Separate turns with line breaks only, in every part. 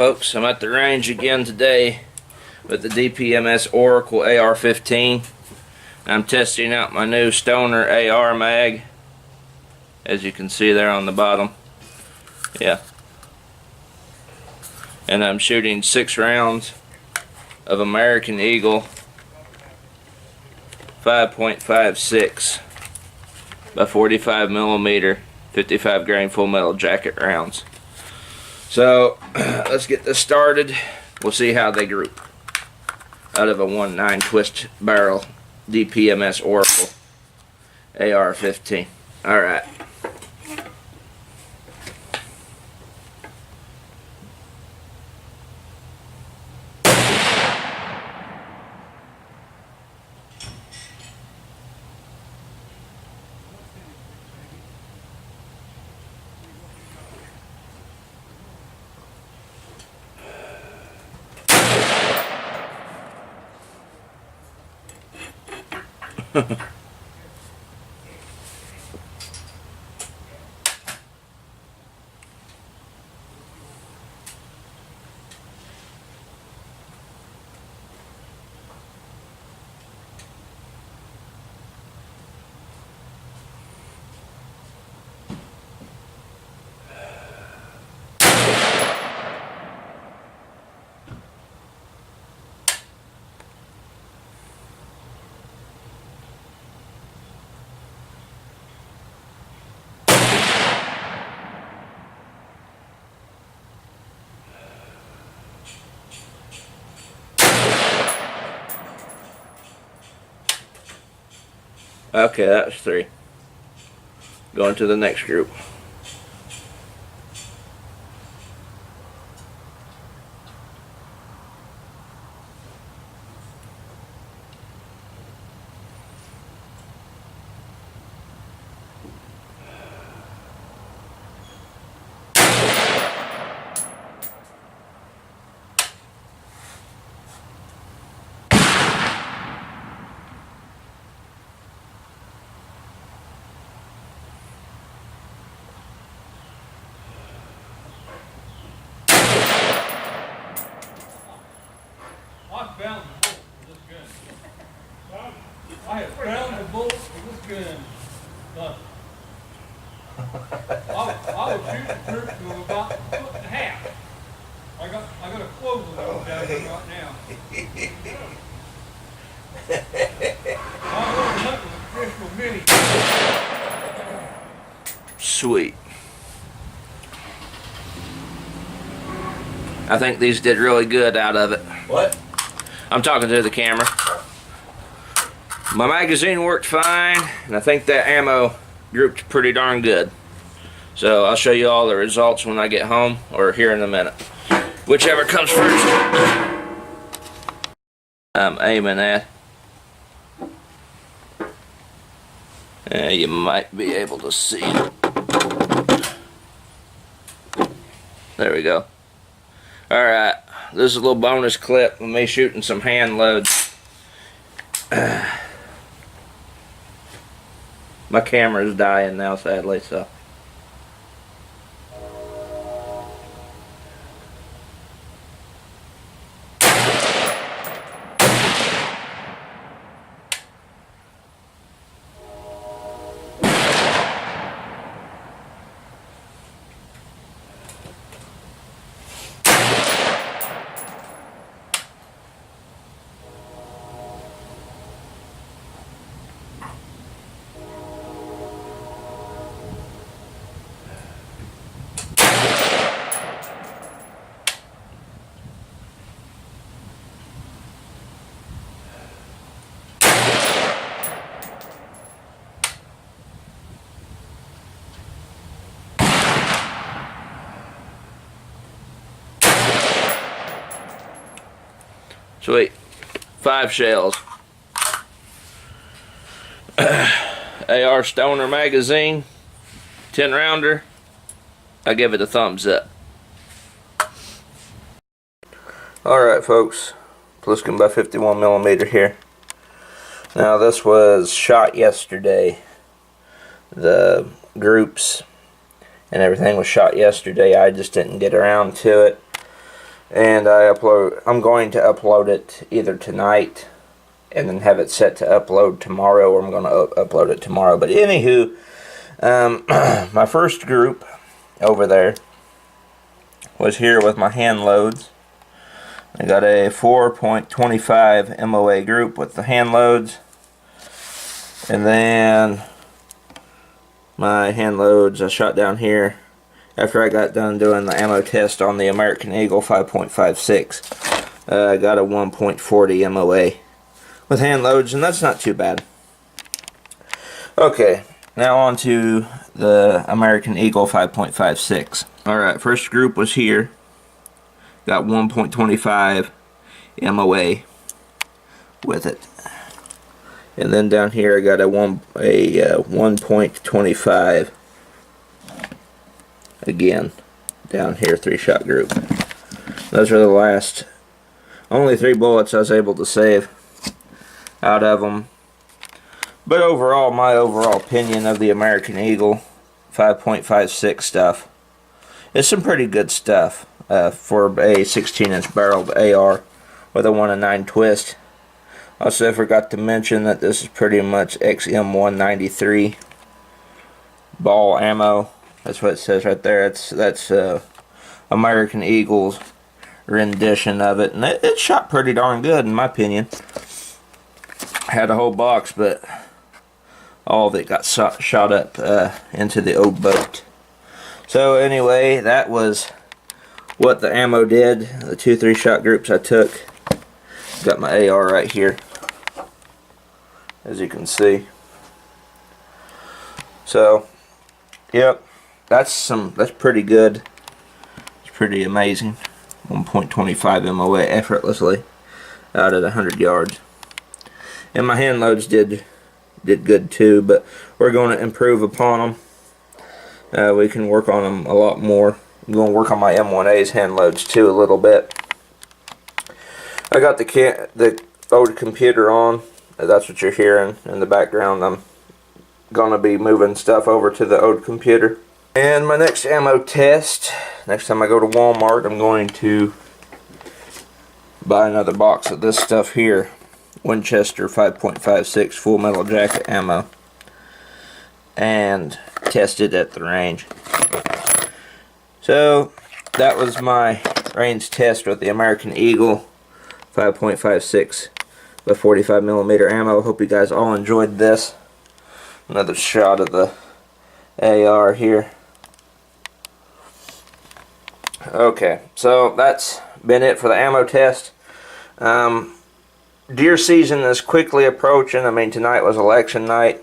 folks, I'm at the range again today with the DPMS Oracle AR-15. I'm testing out my new Stoner AR mag, as you can see there on the bottom. Yeah. And I'm shooting 6 rounds of American Eagle 5.56 by 45 millimeter 55 grain full metal jacket rounds. So let's get this started. We'll see how they group out of a 1.9 twist barrel DPMS Oracle AR-15. Alright. Okay, that was 3. Going to the next group.
I have found the bullet for this gun. I was shooting through to about 1.5 feet. I got a clothing on down here right now. I'm going hunting with Plisken mini.
Sweet. I think these did really good out of it.
What?
I'm talking to the camera. My magazine worked fine, and I think that ammo grouped pretty darn good. So I'll show you all the results when I get home, or here in a minute. Whichever comes first. I'm aiming at. You might be able to see. There we go. Alright, this is a little bonus clip of me shooting some hand loads. My camera's dying now, sadly, so. Sweet. 5 shells. AR Stoner magazine, 10 rounder. I give it a thumbs up. Alright folks, Plisken by 51mm here. Now this was shot yesterday. The groups and everything was shot yesterday. I just didn't get around to it. and I'm going to upload it either tonight and then have it set to upload tomorrow, or I'm going to upload it tomorrow. But anywho, my first group over there was here with my hand loads. I got a 4.25 MOA group with the hand loads, and then my hand loads I shot down here after I got done doing the ammo test on the American Eagle 5.56. I got a 1.40 MOA with hand loads, and that's not too bad. Okay, now on to the American Eagle 5.56. Alright, first group was here. Got 1.25 MOA with it. And then down here I got a 1.25 again down here, 3-shot group. Those are the last only 3 bullets I was able to save out of them. But overall, my overall opinion of the American Eagle 5.56 stuff is some pretty good stuff for a 16-inch barreled AR with a 1-9 twist. Also, I forgot to mention that this is pretty much XM193 ball ammo. That's what it says right there. That's American Eagle's rendition of it, and it shot pretty darn good in my opinion. Had a whole box, but all of it got shot up into the old boat. So anyway, that was what the ammo did. The 2 3-shot groups I took. Got my AR right here, as you can see. So, yep, that's pretty good. It's pretty amazing. 1.25 MOA effortlessly out at 100 yards. And my hand loads did good too, but we're going to improve upon them. We can work on them a lot more. I'm going to work on my M1A's hand loads too a little bit. I got the old computer on. That's what you're hearing in the background. I'm going to be moving stuff over to the old computer. And my next ammo test, next time I go to Walmart, I'm going to buy another box of this stuff here. Winchester 5.56 full metal jacket ammo, and test it at the range. So that was my range test with the American Eagle 5.56 with 45mm ammo. Hope you guys all enjoyed this. Another shot of the AR here. Okay, so that's been it for the ammo test. Deer season is quickly approaching. I mean, tonight was election night.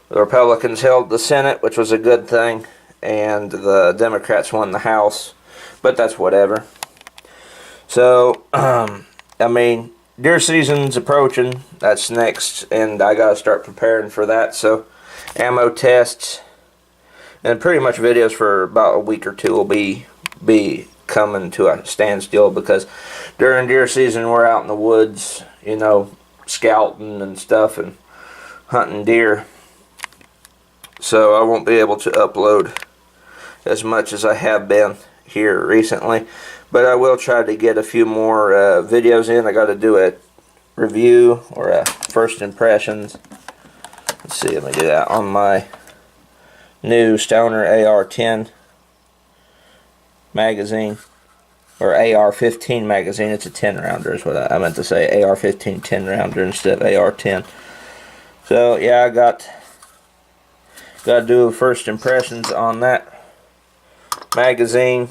The Republicans held the Senate, which was a good thing, and the Democrats won the House, but that's whatever. So, I mean, deer season's approaching. That's next, and I gotta start preparing for that. So, ammo tests and pretty much videos for about a week or two will be coming to a standstill, because during deer season we're out in the woods, you know, scouting and stuff and hunting deer. So I won't be able to upload as much as I have been here recently, but I will try to get a few more videos in. I got to do a review or a first impressions. Let's see, let me do that on my new Stoner AR-10 magazine, or AR-15 magazine. It's a 10-rounder is what I meant to say. AR-15 10-rounder instead of AR-10. So yeah, I got to do first impressions on that magazine.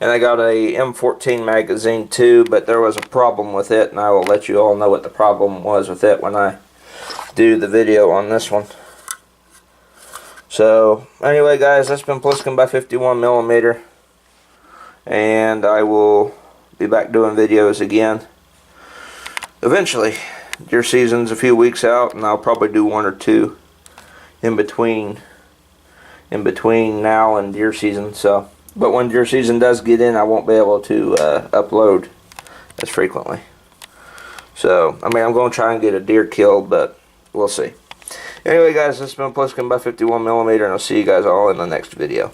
And I got a M14 magazine too, but there was a problem with it, and I will let you all know what the problem was with it when I do the video on this one. So anyway guys, that's been Plisken by 51mm. And I will be back doing videos again eventually. Deer season's a few weeks out, and I'll probably do 1 or 2 in between now and deer season. So, but when deer season does get in, I won't be able to upload as frequently. So, I mean, I'm going to try and get a deer killed, but we'll see. Anyway guys, this has been Plisken by 51mm, and I'll see you guys all in the next video.